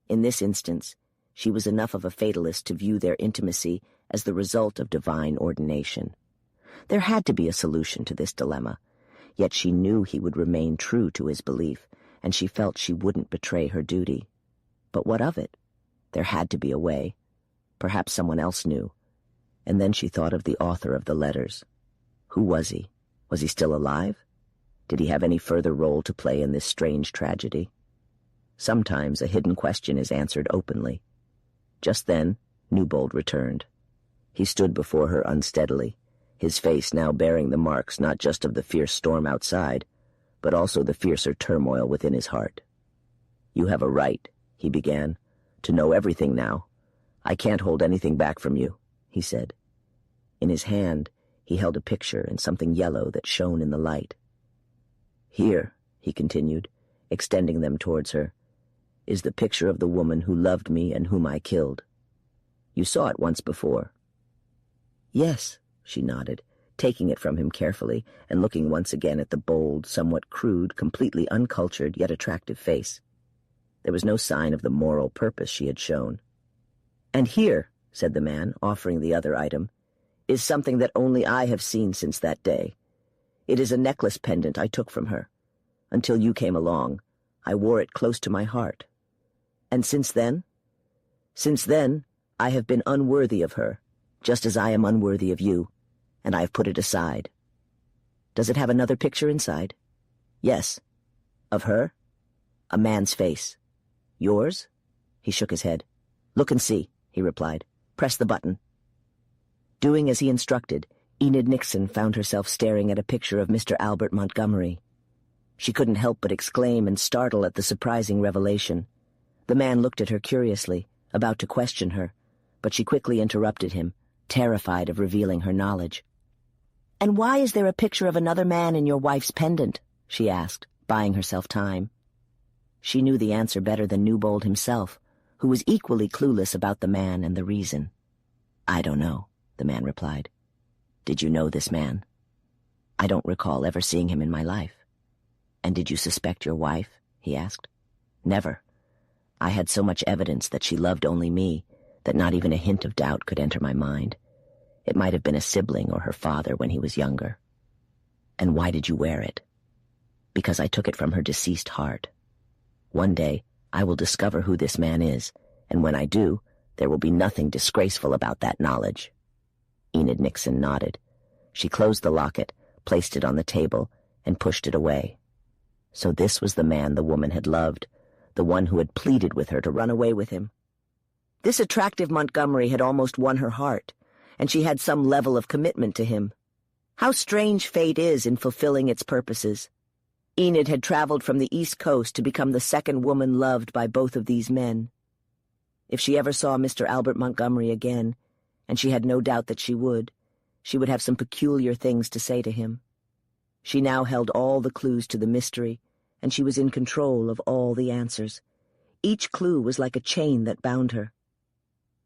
In this instance, she was enough of a fatalist to view their intimacy as the result of divine ordination. There had to be a solution to this dilemma, yet she knew he would remain true to his belief, and she felt she wouldn't betray her duty. But what of it? There had to be a way. Perhaps someone else knew. And then she thought of the author of the letters. Who was he? Was he still alive? Did he have any further role to play in this strange tragedy? Sometimes a hidden question is answered openly. Just then, Newbold returned. He stood before her unsteadily, his face now bearing the marks not just of the fierce storm outside, but also the fiercer turmoil within his heart. "You have a right," he began, "to know everything now. I can't hold anything back from you," he said. In his hand, he held a picture and something yellow that shone in the light. "Here," he continued, extending them towards her, "is the picture of the woman who loved me and whom I killed. You saw it once before." "Yes," she nodded, taking it from him carefully and looking once again at the bold, somewhat crude, completely uncultured yet attractive face. There was no sign of the moral purpose she had shown. "And here," said the man, offering the other item, "is something that only I have seen since that day. It is a necklace pendant I took from her. Until you came along, I wore it close to my heart. And since then? Since then, I have been unworthy of her, just as I am unworthy of you, and I have put it aside. Does it have another picture inside?" "Yes." "Of her?" "A man's face." "Yours?" He shook his head. "Look and see," he replied. "Press the button." Doing as he instructed, Enid Nixon found herself staring at a picture of Mr. Albert Montgomery. She couldn't help but exclaim and startle at the surprising revelation. The man looked at her curiously, about to question her, but she quickly interrupted him, terrified of revealing her knowledge. "And why is there a picture of another man in your wife's pendant?" she asked, buying herself time. She knew the answer better than Newbold himself, who was equally clueless about the man and the reason. "I don't know," the man replied. "Did you know this man?" "I don't recall ever seeing him in my life." "And did you suspect your wife?" he asked. Never. I had so much evidence that she loved only me that not even a hint of doubt could enter my mind. It might have been a sibling or her father when he was younger. And why did you wear it? Because I took it from her deceased heart. One day, I will discover who this man is, and when I do, there will be nothing disgraceful about that knowledge. Enid Nixon nodded. She closed the locket, placed it on the table, and pushed it away. So this was the man the woman had loved, the one who had pleaded with her to run away with him. This attractive Montgomery had almost won her heart, and she had some level of commitment to him. How strange fate is in fulfilling its purposes. Enid had traveled from the East Coast to become the second woman loved by both of these men. If she ever saw Mr. Albert Montgomery again, and she had no doubt that she would have some peculiar things to say to him. She now held all the clues to the mystery, and she was in control of all the answers. Each clue was like a chain that bound her.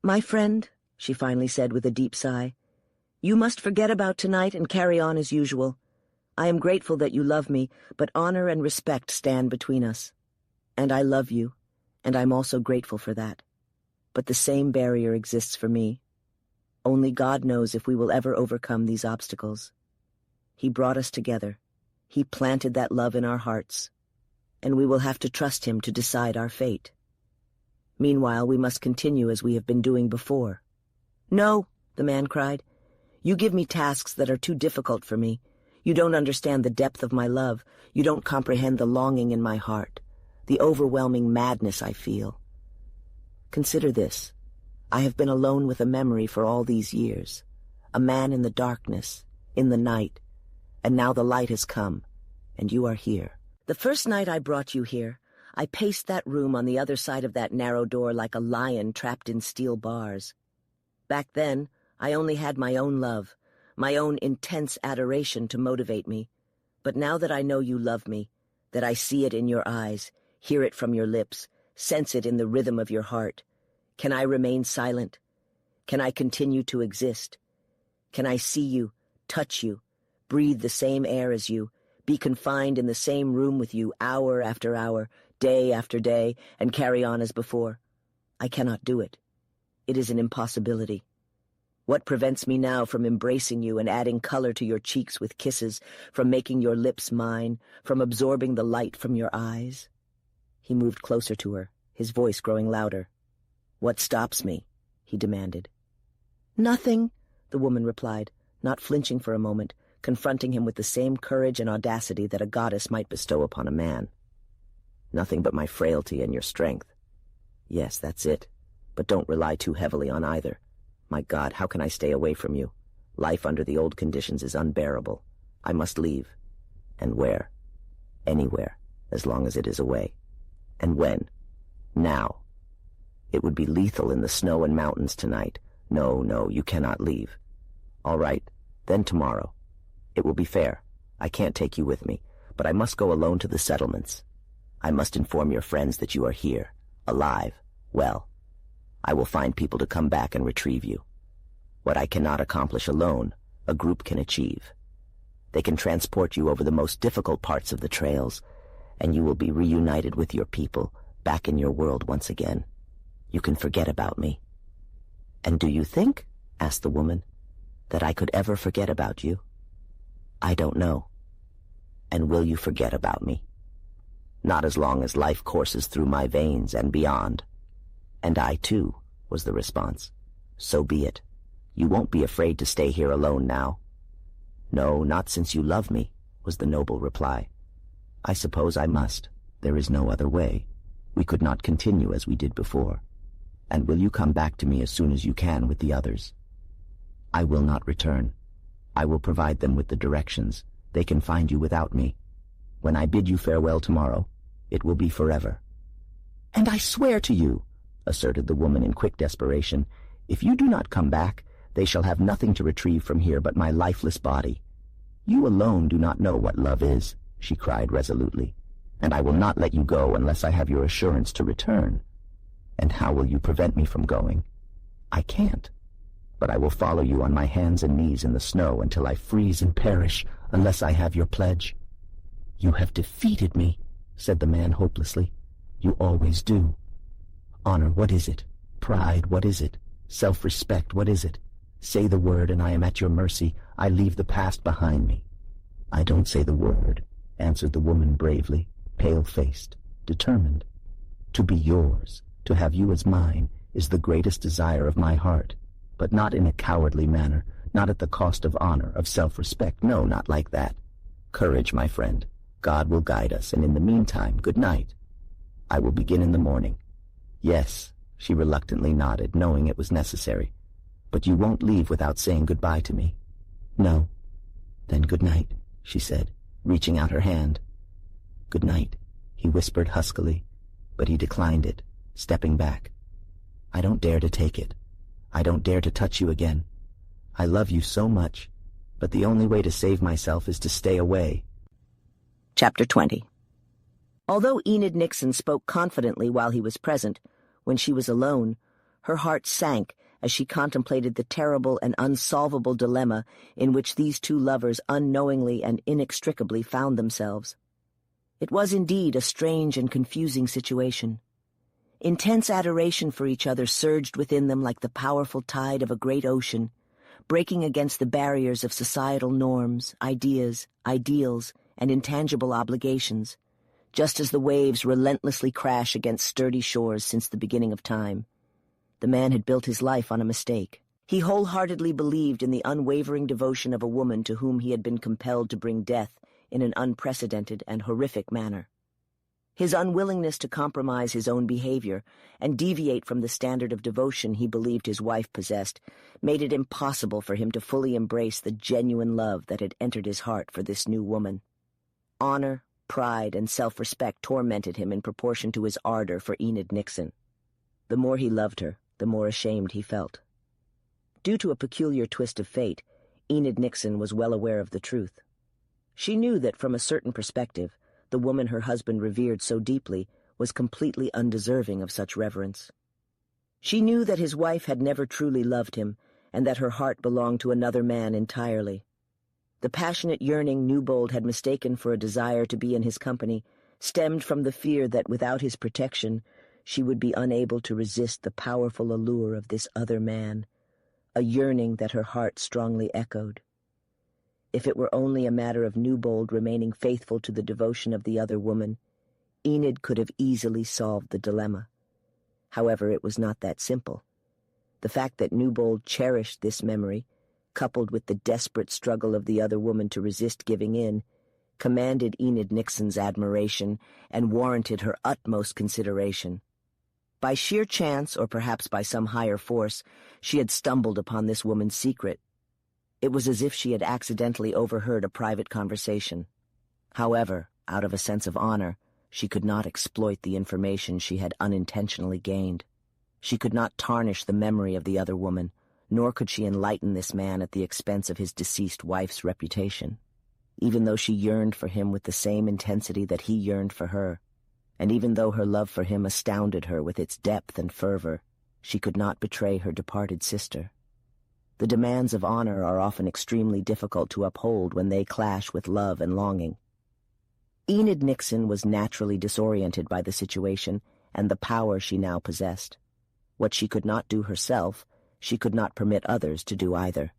"My friend," she finally said with a deep sigh, "you must forget about tonight and carry on as usual. I am grateful that you love me, but honor and respect stand between us. And I love you, and I'm also grateful for that. But the same barrier exists for me. Only God knows if we will ever overcome these obstacles. He brought us together. He planted that love in our hearts, and we will have to trust him to decide our fate. Meanwhile, we must continue as we have been doing before." "No," the man cried. "You give me tasks that are too difficult for me. You don't understand the depth of my love. You don't comprehend the longing in my heart, the overwhelming madness I feel. Consider this. I have been alone with a memory for all these years, a man in the darkness, in the night, and now the light has come, and you are here. The first night I brought you here, I paced that room on the other side of that narrow door like a lion trapped in steel bars. Back then, I only had my own love, my own intense adoration to motivate me. But now that I know you love me, that I see it in your eyes, hear it from your lips, sense it in the rhythm of your heart, can I remain silent? Can I continue to exist? Can I see you, touch you, breathe the same air as you, be confined in the same room with you hour after hour, day after day, and carry on as before? I cannot do it. It is an impossibility. What prevents me now from embracing you and adding color to your cheeks with kisses, from making your lips mine, from absorbing the light from your eyes?" He moved closer to her, his voice growing louder. "What stops me?" he demanded. "Nothing," the woman replied, not flinching for a moment, confronting him with the same courage and audacity that a goddess might bestow upon a man. "Nothing but my frailty and your strength. Yes, that's it, but don't rely too heavily on either. My God, how can I stay away from you? Life under the old conditions is unbearable. I must leave. And where? Anywhere, as long as it is away. And when? Now. It would be lethal in the snow and mountains tonight. No, you cannot leave. All right, then tomorrow. It will be fair. I can't take you with me, but I must go alone to the settlements. I must inform your friends that you are here, alive, well. I will find people to come back and retrieve you. What I cannot accomplish alone, a group can achieve. They can transport you over the most difficult parts of the trails, and you will be reunited with your people, back in your world once again. You can forget about me." "And do you think," asked the woman, "that I could ever forget about you?" "I don't know." "And will you forget about me?" "Not as long as life courses through my veins and beyond." "And I, too," was the response. "So be it. You won't be afraid to stay here alone now." "No, not since you love me," was the noble reply. "I suppose I must. There is no other way. We could not continue as we did before. And will you come back to me as soon as you can with the others?" "I will not return. I will provide them with the directions. They can find you without me. When I bid you farewell tomorrow, it will be forever." "And I swear to you," asserted the woman in quick desperation, "if you do not come back, they shall have nothing to retrieve from here but my lifeless body. You alone do not know what love is," she cried resolutely, "and I will not let you go unless I have your assurance to return. And how will you prevent me from going? I can't. But I will follow you on my hands and knees in the snow until I freeze and perish, unless I have your pledge." "You have defeated me," said the man hopelessly. You always do. Honor, what is it? Pride, what is it? Self-respect, what is it? Say the word and I am at your mercy. I leave the past behind me. I don't say the word, answered the woman bravely, pale-faced, determined. To be yours, to have you as mine, is the greatest desire of my heart, but not in a cowardly manner, not at the cost of honor, of self-respect. No, not like that. Courage, my friend. God will guide us, and in the meantime, good night. I will begin in the morning. Yes, she reluctantly nodded, knowing it was necessary. But you won't leave without saying goodbye to me. No. Then good night, she said, reaching out her hand. Good night, he whispered huskily, but he declined it, stepping back. I don't dare to take it. I don't dare to touch you again. I love you so much, but the only way to save myself is to stay away. Chapter 20. Although Enid Nixon spoke confidently while he was present, when she was alone, her heart sank as she contemplated the terrible and unsolvable dilemma in which these two lovers unknowingly and inextricably found themselves. It was indeed a strange and confusing situation. Intense adoration for each other surged within them like the powerful tide of a great ocean, breaking against the barriers of societal norms, ideas, ideals, and intangible obligations, just as the waves relentlessly crash against sturdy shores since the beginning of time. The man had built his life on a mistake. He wholeheartedly believed in the unwavering devotion of a woman to whom he had been compelled to bring death in an unprecedented and horrific manner. His unwillingness to compromise his own behavior and deviate from the standard of devotion he believed his wife possessed made it impossible for him to fully embrace the genuine love that had entered his heart for this new woman. Honor, pride, and self-respect tormented him in proportion to his ardor for Enid Nixon. The more he loved her, the more ashamed he felt. Due to a peculiar twist of fate, Enid Nixon was well aware of the truth. She knew that from a certain perspective, the woman her husband revered so deeply was completely undeserving of such reverence. She knew that his wife had never truly loved him, and that her heart belonged to another man entirely. The passionate yearning Newbold had mistaken for a desire to be in his company stemmed from the fear that without his protection, she would be unable to resist the powerful allure of this other man, a yearning that her heart strongly echoed. If it were only a matter of Newbold remaining faithful to the devotion of the other woman, Enid could have easily solved the dilemma. However, it was not that simple. The fact that Newbold cherished this memory, coupled with the desperate struggle of the other woman to resist giving in, commanded Enid Nixon's admiration and warranted her utmost consideration. By sheer chance, or perhaps by some higher force, she had stumbled upon this woman's secret. It was as if she had accidentally overheard a private conversation. However, out of a sense of honor, she could not exploit the information she had unintentionally gained. She could not tarnish the memory of the other woman, nor could she enlighten this man at the expense of his deceased wife's reputation. Even though she yearned for him with the same intensity that he yearned for her, and even though her love for him astounded her with its depth and fervor, she could not betray her departed sister. The demands of honor are often extremely difficult to uphold when they clash with love and longing. Enid Nixon was naturally disoriented by the situation and the power she now possessed. What she could not do herself, she could not permit others to do either.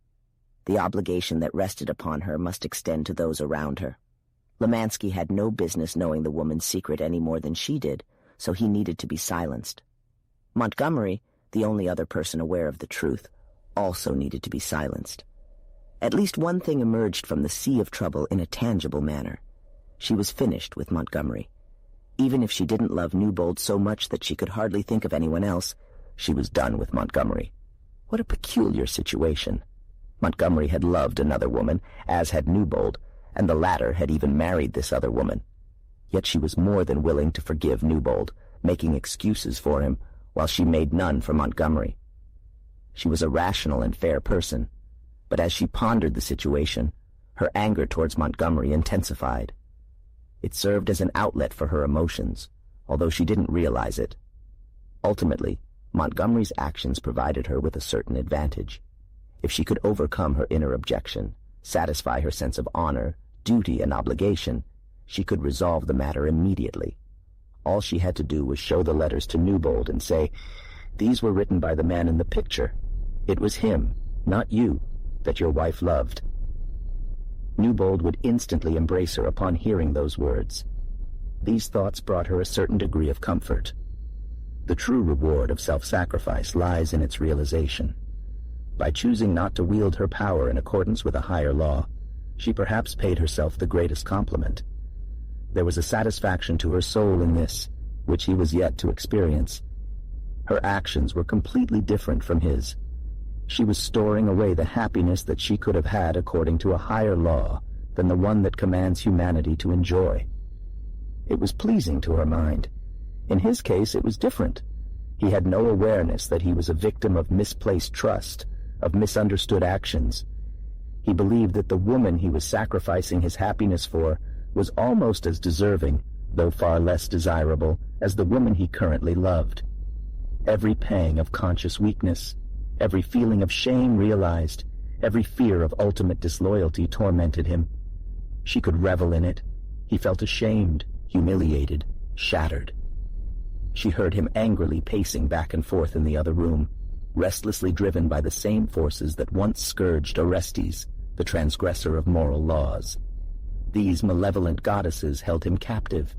The obligation that rested upon her must extend to those around her. Lemansky had no business knowing the woman's secret any more than she did, so he needed to be silenced. Montgomery, the only other person aware of the truth, also needed to be silenced. At least one thing emerged from the sea of trouble in a tangible manner. She was finished with Montgomery. Even if she didn't love Newbold so much that she could hardly think of anyone else, she was done with Montgomery. What a peculiar situation. Montgomery had loved another woman, as had Newbold, and the latter had even married this other woman. Yet she was more than willing to forgive Newbold, making excuses for him, while she made none for Montgomery. She was a rational and fair person, but as she pondered the situation, her anger towards Montgomery intensified. It served as an outlet for her emotions, although she didn't realize it. Ultimately, Montgomery's actions provided her with a certain advantage. If she could overcome her inner objection, satisfy her sense of honor, duty, and obligation, she could resolve the matter immediately. All she had to do was show the letters to Newbold and say, "These were written by the man in the picture. It was him, not you, that your wife loved." Newbold would instantly embrace her upon hearing those words. These thoughts brought her a certain degree of comfort. The true reward of self-sacrifice lies in its realization. By choosing not to wield her power in accordance with a higher law, she perhaps paid herself the greatest compliment. There was a satisfaction to her soul in this, which he was yet to experience. Her actions were completely different from his. She was storing away the happiness that she could have had according to a higher law than the one that commands humanity to enjoy. It was pleasing to her mind. In his case, it was different. He had no awareness that he was a victim of misplaced trust, of misunderstood actions. He believed that the woman he was sacrificing his happiness for was almost as deserving, though far less desirable, as the woman he currently loved. Every pang of conscious weakness, every feeling of shame realized, every fear of ultimate disloyalty tormented him. She could revel in it. He felt ashamed, humiliated, shattered. She heard him angrily pacing back and forth in the other room, restlessly driven by the same forces that once scourged Orestes, the transgressor of moral laws. These malevolent goddesses held him captive,